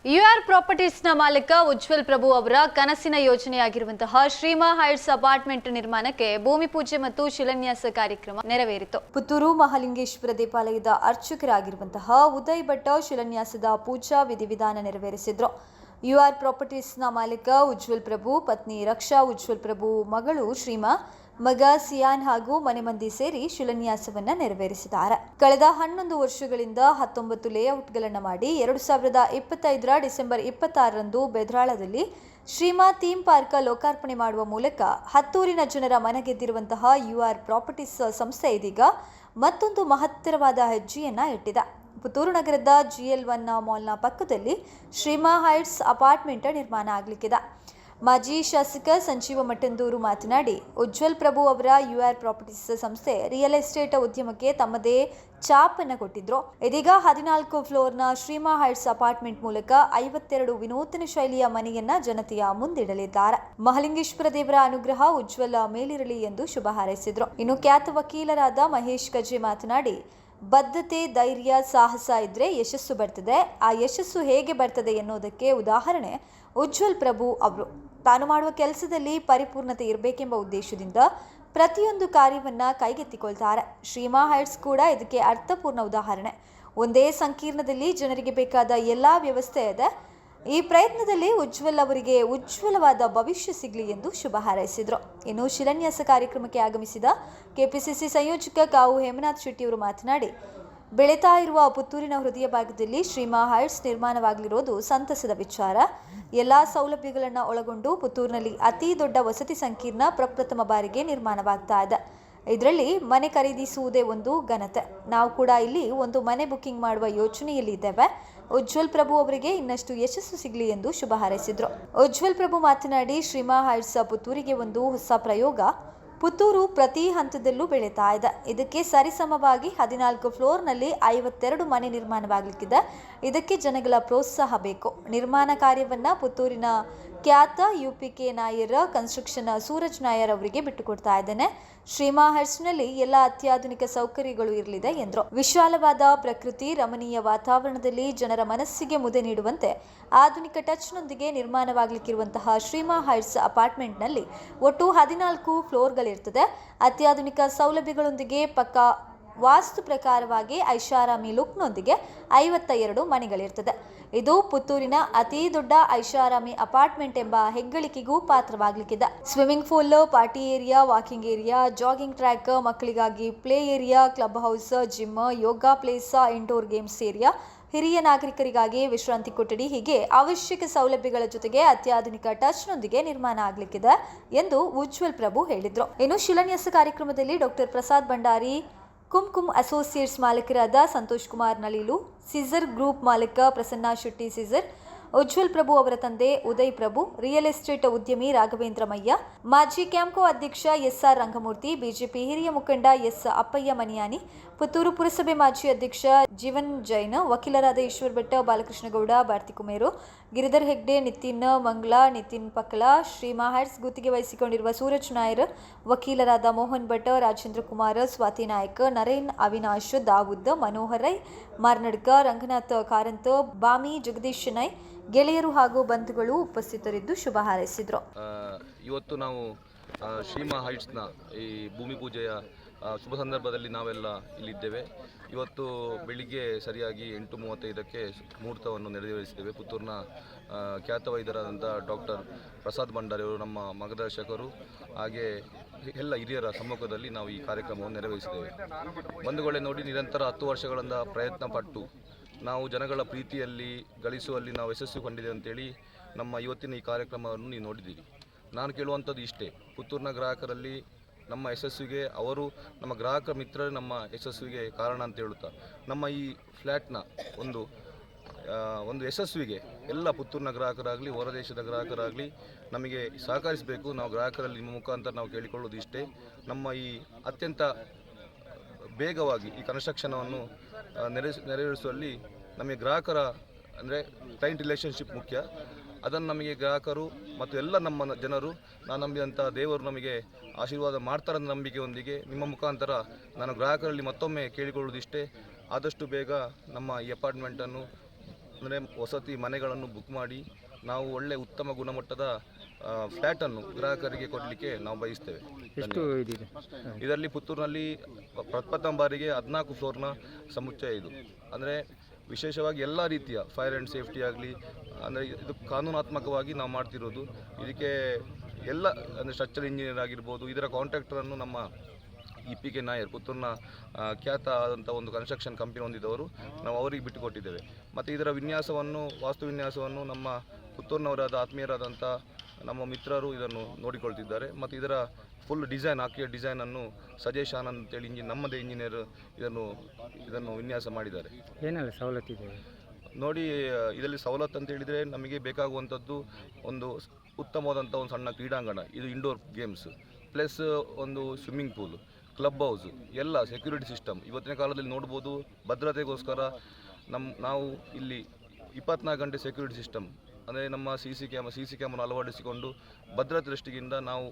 UR ಪ್ರಾಪರ್ಟೀಸ್ನ ಮಾಲೀಕ ಉಜ್ವಲ್ ಪ್ರಭು ಅವರ ಕನಸಿನ ಯೋಜನೆಯಾಗಿರುವಂತಹ ಶ್ರೀಮಾ ಹೈಟ್ಸ್ ಅಪಾರ್ಟ್ಮೆಂಟ್ ನಿರ್ಮಾಣಕ್ಕೆ ಭೂಮಿ ಪೂಜೆ ಮತ್ತು ಶಿಲಾನ್ಯಾಸ ಕಾರ್ಯಕ್ರಮ ನೆರವೇರಿತು. ಪುತ್ತೂರು ಮಹಾಲಿಂಗೇಶ್ವರ ದೇವಾಲಯದ ಅರ್ಚಕರಾಗಿರುವಂತಹ ಉದಯ್ ಭಟ್ ಶಿಲಾನ್ಯಾಸದ ಪೂಜಾ ವಿಧಿವಿಧಾನ ನೆರವೇರಿಸಿದ್ರು. ಯುಆರ್ ಪ್ರಾಪರ್ಟೀಸ್ನ ಮಾಲೀಕ ಉಜ್ವಲ್ ಪ್ರಭು, ಪತ್ನಿ ರಕ್ಷಾ ಉಜ್ವಲ್ ಪ್ರಭು, ಮಗಳು ಶ್ರೀಮಾ, ಮಗ ಸಿಯಾನ್ ಹಾಗೂ ಮನೆ ಮಂದಿ ಸೇರಿ ಶಿಲಾನ್ಯಾಸವನ್ನ ನೆರವೇರಿಸಿದ್ದಾರೆ. ಕಳೆದ 11 ವರ್ಷಗಳಿಂದ 19 ಲೇಔಟ್ಗಳನ್ನು ಮಾಡಿ 2025 ಡಿಸೆಂಬರ್ 26ರಂದು ಬೆದ್ರಾಳದಲ್ಲಿ ಶ್ರೀಮಾ ಥೀಮ್ ಪಾರ್ಕ್ ಲೋಕಾರ್ಪಣೆ ಮಾಡುವ ಮೂಲಕ ಹತ್ತೂರಿನ ಜನರ ಮನಗೆದ್ದಿರುವಂತಹ ಯುಆರ್ ಪ್ರಾಪರ್ಟೀಸ್ ಸಂಸ್ಥೆ ಇದೀಗ ಮತ್ತೊಂದು ಮಹತ್ತರವಾದ ಹೆಜ್ಜೆಯನ್ನ ಇಟ್ಟಿದೆ. ಪುತ್ತೂರು ನಗರದ GL1 ಮಾಲ್ನ ಪಕ್ಕದಲ್ಲಿ ಶ್ರೀಮಾ ಹೈಟ್ಸ್ ಅಪಾರ್ಟ್ಮೆಂಟ್ ನಿರ್ಮಾಣ ಆಗಲಿಕ್ಕಿದೆ. ಮಾಜಿ ಶಾಸಕ ಸಂಜೀವ ಮಠಂದೂರು ಮಾತನಾಡಿ, ಉಜ್ವಲ್ ಪ್ರಭು ಅವರ ಯುಆರ್ ಪ್ರಾಪರ್ಟೀಸ್ ಸಂಸ್ಥೆ ರಿಯಲ್ ಎಸ್ಟೇಟ್ ಉದ್ಯಮಕ್ಕೆ ತಮ್ಮದೇ ಚಾಪನ್ನು ಕೊಟ್ಟಿದ್ರು. ಇದೀಗ 14 ಫ್ಲೋರ್ನ ಶ್ರೀಮಾ ಹೈಟ್ಸ್ ಅಪಾರ್ಟ್ಮೆಂಟ್ ಮೂಲಕ 52 ವಿನೂತನ ಶೈಲಿಯ ಮನೆಯನ್ನ ಜನತೆಯ ಮುಂದಿಡಲಿದ್ದಾರೆ. ಮಹಾಲಿಂಗೇಶ್ವರ ದೇವರ ಅನುಗ್ರಹ ಉಜ್ವಲ್ ಮೇಲಿರಲಿ ಎಂದು ಶುಭ ಹಾರೈಸಿದ್ರು. ಇನ್ನು ಖ್ಯಾತ ವಕೀಲರಾದ ಮಹೇಶ್ ಕಜೆ ಮಾತನಾಡಿ, ಬದ್ಧತೆ, ಧೈರ್ಯ, ಸಾಹಸ ಇದ್ರೆ ಯಶಸ್ಸು ಬರ್ತದೆ. ಆ ಯಶಸ್ಸು ಹೇಗೆ ಬರ್ತದೆ ಎನ್ನುವುದಕ್ಕೆ ಉದಾಹರಣೆ ಉಜ್ವಲ್ ಪ್ರಭು ಅವರು. ತಾನು ಮಾಡುವ ಕೆಲಸದಲ್ಲಿ ಪರಿಪೂರ್ಣತೆ ಇರಬೇಕೆಂಬ ಉದ್ದೇಶದಿಂದ ಪ್ರತಿಯೊಂದು ಕಾರ್ಯವನ್ನ ಕೈಗೆತ್ತಿಕೊಳ್ತಾರೆ. ಶ್ರೀಮಾ ಹೈಟ್ಸ್ ಕೂಡ ಇದಕ್ಕೆ ಅರ್ಥಪೂರ್ಣ ಉದಾಹರಣೆ. ಒಂದೇ ಸಂಕೀರ್ಣದಲ್ಲಿ ಜನರಿಗೆ ಬೇಕಾದ ಎಲ್ಲಾ ವ್ಯವಸ್ಥೆ ಇದೆ. ಈ ಪ್ರಯತ್ನದಲ್ಲಿ ಉಜ್ವಲ್ ಅವರಿಗೆ ಉಜ್ವಲವಾದ ಭವಿಷ್ಯ ಸಿಗಲಿ ಎಂದು ಶುಭ ಹಾರೈಸಿದರು. ಇನ್ನು ಶಿಲಾನ್ಯಾಸ ಕಾರ್ಯಕ್ರಮಕ್ಕೆ ಆಗಮಿಸಿದ ಕೆಪಿಸಿಸಿ ಸಂಯೋಜಕ ಕಾವು ಹೇಮನಾಥ್ ಶೆಟ್ಟಿ ಅವರು ಮಾತನಾಡಿ, ಬೆಳೀತಾ ಇರುವ ಪುತ್ತೂರಿನ ಹೃದಯ ಭಾಗದಲ್ಲಿ ಶ್ರೀಮಾ ಹೈಟ್ಸ್ ನಿರ್ಮಾಣವಾಗಲಿರೋದು ಸಂತಸದ ವಿಚಾರ. ಎಲ್ಲ ಸೌಲಭ್ಯಗಳನ್ನು ಒಳಗೊಂಡು ಪುತ್ತೂರಿನಲ್ಲಿ ಅತಿ ದೊಡ್ಡ ವಸತಿ ಸಂಕೀರ್ಣ ಪ್ರಪ್ರಥಮ ಬಾರಿಗೆ ನಿರ್ಮಾಣವಾಗ್ತಾ ಇದೆ. ಇದರಲ್ಲಿ ಮನೆ ಖರೀದಿಸುವುದೇ ಒಂದು ಘನತೆ. ನಾವು ಕೂಡ ಇಲ್ಲಿ ಒಂದು ಮನೆ ಬುಕಿಂಗ್ ಮಾಡುವ ಯೋಚನೆಯಲ್ಲಿ ಇದ್ದೇವೆ. ಉಜ್ವಲ್ ಪ್ರಭು ಅವರಿಗೆ ಇನ್ನಷ್ಟು ಯಶಸ್ಸು ಸಿಗಲಿ ಎಂದು ಶುಭ ಹಾರೈಸಿದ್ರು. ಉಜ್ವಲ್ ಪ್ರಭು ಮಾತನಾಡಿ, ಶ್ರೀಮಾ ಹೈಟ್ಸ್ ಪುತ್ತೂರಿಗೆ ಒಂದು ಹೊಸ ಪ್ರಯೋಗ. ಪುತ್ತೂರು ಪ್ರತಿ ಹಂತದಲ್ಲೂ ಬೆಳೀತಾ ಇದೆ. ಇದಕ್ಕೆ ಸರಿಸಮವಾಗಿ 14 ಫ್ಲೋರ್ನಲ್ಲಿ 52 ಮನೆ ನಿರ್ಮಾಣವಾಗಲಿಕ್ಕಿದೆ. ಇದಕ್ಕೆ ಜನಗಳ ಪ್ರೋತ್ಸಾಹ ಬೇಕು. ನಿರ್ಮಾಣ ಕಾರ್ಯವನ್ನ ಪುತ್ತೂರಿನ ಖ್ಯಾತ UPK ನಾಯರ್ ಕನ್ಸ್ಟ್ರಕ್ಷನ್ ಸೂರಜ್ ನಾಯರ್ ಅವರಿಗೆ ಬಿಟ್ಟುಕೊಡ್ತಾ ಇದ್ದೇನೆ. ಶ್ರೀಮಾ ಹೈಟ್ಸ್ನಲ್ಲಿ ಎಲ್ಲ ಅತ್ಯಾಧುನಿಕ ಸೌಕರ್ಯಗಳು ಇರಲಿದೆ ಎಂದರು. ವಿಶಾಲವಾದ ಪ್ರಕೃತಿ, ರಮಣೀಯ ವಾತಾವರಣದಲ್ಲಿ ಜನರ ಮನಸ್ಸಿಗೆ ಮುದೆ ನೀಡುವಂತೆ ಆಧುನಿಕ ಟಚ್ನೊಂದಿಗೆ ನಿರ್ಮಾಣವಾಗಲಿಕ್ಕಿರುವಂತಹ ಶ್ರೀಮಾ ಹೈಟ್ಸ್ ಅಪಾರ್ಟ್ಮೆಂಟ್ನಲ್ಲಿ ಒಟ್ಟು 14 ಫ್ಲೋರ್ಗಳಿರ್ತದೆ. ಅತ್ಯಾಧುನಿಕ ಸೌಲಭ್ಯಗಳೊಂದಿಗೆ ಪಕ್ಕಾ ವಾಸ್ತು ಪ್ರಕಾರವಾಗಿ ಐಷಾರಾಮಿ ಲುಕ್ನೊಂದಿಗೆ 52 ಮನೆಗಳಿರ್ತದೆ. ಇದು ಪುತ್ತೂರಿನ ಅತಿ ದೊಡ್ಡ ಐಷಾರಾಮಿ ಅಪಾರ್ಟ್ಮೆಂಟ್ ಎಂಬ ಹೆಗ್ಗಳಿಕೆಗೂ ಪಾತ್ರವಾಗಲಿಕ್ಕಿದೆ. Swimming pool, party area, walking area, jogging track, ಮಕ್ಕಳಿಗಾಗಿ play area, club house, gym, yoga place, indoor games area, ಹಿರಿಯ ನಾಗರಿಕರಿಗಾಗಿ ವಿಶ್ರಾಂತಿ ಕೊಠಡಿ, ಹೀಗೆ ಅವಶ್ಯಕ ಸೌಲಭ್ಯಗಳ ಜೊತೆಗೆ ಅತ್ಯಾಧುನಿಕ ಟಚ್ನೊಂದಿಗೆ ನಿರ್ಮಾಣ ಆಗಲಿಕ್ಕಿದೆ ಎಂದು ಉಜ್ವಲ್ ಪ್ರಭು ಹೇಳಿದ್ರು. ಇನ್ನು ಶಿಲಾನ್ಯಾಸ ಕಾರ್ಯಕ್ರಮದಲ್ಲಿ ಡಾಕ್ಟರ್ ಪ್ರಸಾದ್ ಭಂಡಾರಿ, ಕುಂಕುಮ್ ಅಸೋಸಿಯೇಟ್ಸ್ ಮಾಲೀಕರಾದ ಸಂತೋಷ್ ಕುಮಾರ್ ನಳೀಲು, ಸಿಜರ್ ಗ್ರೂಪ್ ಮಾಲೀಕ ಪ್ರಸನ್ನ ಶೆಟ್ಟಿ ಸಿಜರ್, ಉಜ್ವಲ್ ಪ್ರಭು ಅವರ ತಂದೆ ಉದಯ್ ಪ್ರಭು, ರಿಯಲ್ ಎಸ್ಟೇಟ್ ಉದ್ಯಮಿ ರಾಘವೇಂದ್ರ ಮಯ್ಯ, ಮಾಜಿ ಕ್ಯಾಂಪ್ಕೋ ಅಧ್ಯಕ್ಷ SR ರಂಗಮೂರ್ತಿ, ಬಿಜೆಪಿ ಹಿರಿಯ ಮುಖಂಡ S ಅಪ್ಪಯ್ಯ ಮನಿಯಾನಿ, ಪುತ್ತೂರು ಪುರಸಭೆ ಮಾಜಿ ಅಧ್ಯಕ್ಷ ಜೀವನ್ ಜೈನ್, ವಕೀಲರಾದ ಈಶ್ವರ್ ಭಟ್, ಬಾಲಕೃಷ್ಣಗೌಡ, ಭಾರತಿ ಕುಮೇರು, ಗಿರಿಧರ್ ಹೆಗ್ಡೆ, ನಿತಿನ್ ಮಂಗ್ಲಾ, ನಿತಿನ್ ಪಕ್ಲ, ಶ್ರೀಮಾ ಹೈಟ್ಸ್ ಗುತ್ತಿಗೆ ವಹಿಸಿಕೊಂಡಿರುವ ಸೂರಜ್ ನಾಯರ್, ವಕೀಲರಾದ ಮೋಹನ್ ಭಟ್, ರಾಜೇಂದ್ರ ಕುಮಾರ್, ಸ್ವಾತಿ ನಾಯಕ್, ನರೇನ್, ಅವಿನಾಶ್, ದಾವೂದ್, ಮನೋಹರ್ ರೈ, ಮಾರ್ನಡ್ಕ, ರಂಗನಾಥ್ ಕಾರಂತ್, ಬಾಮಿ, ಜಗದೀಶ್ ಶೆಣೈ, ಗೆಳೆಯರು ಹಾಗೂ ಬಂಧುಗಳು ಉಪಸ್ಥಿತರಿದ್ದು ಶುಭ ಹಾರೈಸಿದ್ರು. ಇವತ್ತು ನಾವು ಶ್ರೀಮಾ ಹೈಟ್ಸ್ನ ಈ ಭೂಮಿ ಪೂಜೆಯ ಶುಭ ಸಂದರ್ಭದಲ್ಲಿ ನಾವೆಲ್ಲ ಇಲ್ಲಿದ್ದೇವೆ. ಇವತ್ತು ಬೆಳಿಗ್ಗೆ ಸರಿಯಾಗಿ 8:35ಕ್ಕೆ ಮುಹೂರ್ತವನ್ನು ನೆರವೇರಿಸಿದ್ದೇವೆ. ಪುತ್ತೂರಿನ ಖ್ಯಾತ ವೈದ್ಯರಾದಂಥ ಡಾಕ್ಟರ್ ಪ್ರಸಾದ್ ಭಂಡಾರಿ ಅವರು ನಮ್ಮ ಮಾರ್ಗದರ್ಶಕರು, ಹಾಗೆ ಎಲ್ಲ ಹಿರಿಯರ ಸಮ್ಮುಖದಲ್ಲಿ ನಾವು ಈ ಕಾರ್ಯಕ್ರಮವನ್ನು ನೆರವೇರಿಸಿದ್ದೇವೆ. ಬಂಧುಗಳೇ ನೋಡಿ, ನಿರಂತರ 10 ವರ್ಷಗಳಿಂದ ಪ್ರಯತ್ನ ಪಟ್ಟು ನಾವು ಜನಗಳ ಪ್ರೀತಿಯಲ್ಲಿ ಗಳಿಸುವಲ್ಲಿ ನಾವು ಯಶಸ್ಸು ಕಂಡಿದ್ದೇವೆ ಅಂತೇಳಿ ನಮ್ಮ ಇವತ್ತಿನ ಈ ಕಾರ್ಯಕ್ರಮವನ್ನು ನೀವು ನೋಡಿದ್ದೀರಿ. ನಾನು ಕೇಳುವಂಥದ್ದು ಇಷ್ಟೇ, ಪುತ್ತೂರಿನ ಗ್ರಾಹಕರಲ್ಲಿ ನಮ್ಮ ಯಶಸ್ಸಿಗೆ ಅವರು ನಮ್ಮ ಗ್ರಾಹಕ ಮಿತ್ರರೇ ನಮ್ಮ ಯಶಸ್ವಿಗೆ ಕಾರಣ ಅಂತ ಹೇಳುತ್ತಾ, ನಮ್ಮ ಈ ಫ್ಲ್ಯಾಟ್ನ ಒಂದು ಯಶಸ್ವಿಗೆ ಎಲ್ಲ ಪುತ್ತೂರಿನ ಗ್ರಾಹಕರಾಗಲಿ ಹೊರದೇಶದ ಗ್ರಾಹಕರಾಗಲಿ ನಮಗೆ ಸಹಕರಿಸಬೇಕು. ನಾವು ಗ್ರಾಹಕರಲ್ಲಿ ನಿಮ್ಮ ಮುಖಾಂತರ ನಾವು ಕೇಳಿಕೊಳ್ಳೋದು ಇಷ್ಟೇ. ನಮ್ಮ ಈ ಅತ್ಯಂತ ಬೇಗವಾಗಿ ಈ ಕನ್ಸ್ಟ್ರಕ್ಷನವನ್ನು ನೆರವೇರಿಸುವಲ್ಲಿ ನಮಗೆ ಗ್ರಾಹಕರ ಅಂದರೆ ಕ್ಲೈಂಟ್ ರಿಲೇಷನ್ಶಿಪ್ ಮುಖ್ಯ. ಅದನ್ನು ನಮಗೆ ಗ್ರಾಹಕರು ಮತ್ತು ಎಲ್ಲ ನಮ್ಮ ಜನರು, ನಾನು ನಂಬಿದಂಥ ದೇವರು ನಮಗೆ ಆಶೀರ್ವಾದ ಮಾಡ್ತಾರನ್ನ ನಂಬಿಕೆಯೊಂದಿಗೆ ನಿಮ್ಮ ಮುಖಾಂತರ ನಾನು ಗ್ರಾಹಕರಲ್ಲಿ ಮತ್ತೊಮ್ಮೆ ಕೇಳಿಕೊಳ್ಳುವುದಿಷ್ಟೇ, ಆದಷ್ಟು ಬೇಗ ನಮ್ಮ ಈ ಅಪಾರ್ಟ್ಮೆಂಟನ್ನು ಅಂದರೆ ವಸತಿ ಮನೆಗಳನ್ನು ಬುಕ್ ಮಾಡಿ ನಾವು ಒಳ್ಳೆ ಉತ್ತಮ ಗುಣಮಟ್ಟದ ಫ್ಲ್ಯಾಟನ್ನು ಗ್ರಾಹಕರಿಗೆ ಕೊಡಲಿಕ್ಕೆ ನಾವು ಬಯಸ್ತೇವೆ. ಎಷ್ಟು ಇದಿದೆ? ಇದರಲ್ಲಿ ಪುತ್ತೂರಿನಲ್ಲಿ ಪ್ರಥಮ ಬಾರಿಗೆ 14 ಫ್ಲೋರ್ನ ಸಮುಚ್ಚಯ ಇದು. ಅಂದರೆ ವಿಶೇಷವಾಗಿ ಎಲ್ಲ ರೀತಿಯ ಫೈರ್ ಆ್ಯಂಡ್ ಸೇಫ್ಟಿ ಆಗಲಿ, ಅಂದರೆ ಇದು ಕಾನೂನಾತ್ಮಕವಾಗಿ ನಾವು ಮಾಡ್ತಿರೋದು. ಇದಕ್ಕೆ ಎಲ್ಲ ಅಂದರೆ ಸ್ಟ್ರಕ್ಚರ್ ಇಂಜಿನಿಯರ್ ಆಗಿರ್ಬೋದು, ಇದರ ಕಾಂಟ್ರಾಕ್ಟರನ್ನು ನಮ್ಮ EPK ನಾಯರ್, ಪುತ್ತೂರಿನ ಖ್ಯಾತ ಆದಂಥ ಒಂದು ಕನ್ಸ್ಟ್ರಕ್ಷನ್ ಕಂಪನಿ ಹೊಂದಿದವರು, ನಾವು ಅವರಿಗೆ ಬಿಟ್ಟುಕೊಟ್ಟಿದ್ದೇವೆ. ಮತ್ತು ಇದರ ವಿನ್ಯಾಸವನ್ನು, ವಾಸ್ತು ವಿನ್ಯಾಸವನ್ನು ನಮ್ಮ ಪುತ್ತೂರಿನವರಾದ ಆತ್ಮೀಯರಾದಂಥ ನಮ್ಮ ಮಿತ್ರರು ಇದನ್ನು ನೋಡಿಕೊಳ್ತಿದ್ದಾರೆ. ಮತ್ತು ಇದರ ಫುಲ್ ಡಿಸೈನ್, ಆಕೆಯ ಡಿಸೈನನ್ನು ಸಜೇಶ್ ಆನಂದ್ ಅಂತೇಳಿ ನಮ್ಮದೇ ಇಂಜಿನಿಯರ್ ಇದನ್ನು ವಿನ್ಯಾಸ ಮಾಡಿದ್ದಾರೆ. ಏನೆಲ್ಲ ಸವಲತ್ತಿದೆ ನೋಡಿ, ಇದರಲ್ಲಿ ಸವಲತ್ತು ಅಂತ ಹೇಳಿದರೆ ನಮಗೆ ಬೇಕಾಗುವಂಥದ್ದು ಒಂದು ಉತ್ತಮವಾದಂಥ ಒಂದು ಸಣ್ಣ ಕ್ರೀಡಾಂಗಣ, ಇದು ಇಂಡೋರ್ ಗೇಮ್ಸ್, ಪ್ಲಸ್ ಒಂದು ಸ್ವಿಮ್ಮಿಂಗ್ ಪೂಲ್, ಕ್ಲಬ್ ಹೌಸ್, ಎಲ್ಲ ಸೆಕ್ಯೂರಿಟಿ ಸಿಸ್ಟಮ್. ಇವತ್ತಿನ ಕಾಲದಲ್ಲಿ ನೋಡ್ಬೋದು, ಭದ್ರತೆಗೋಸ್ಕರ ನಾವು ಇಲ್ಲಿ 24 ಗಂಟೆ ಸೆಕ್ಯೂರಿಟಿ ಸಿಸ್ಟಮ್, ಅಂದರೆ ನಮ್ಮ ಸಿ ಸಿ ಕ್ಯಾಮರಾ ಅಳವಡಿಸಿಕೊಂಡು ಭದ್ರತೆ ದೃಷ್ಟಿಯಿಂದ ನಾವು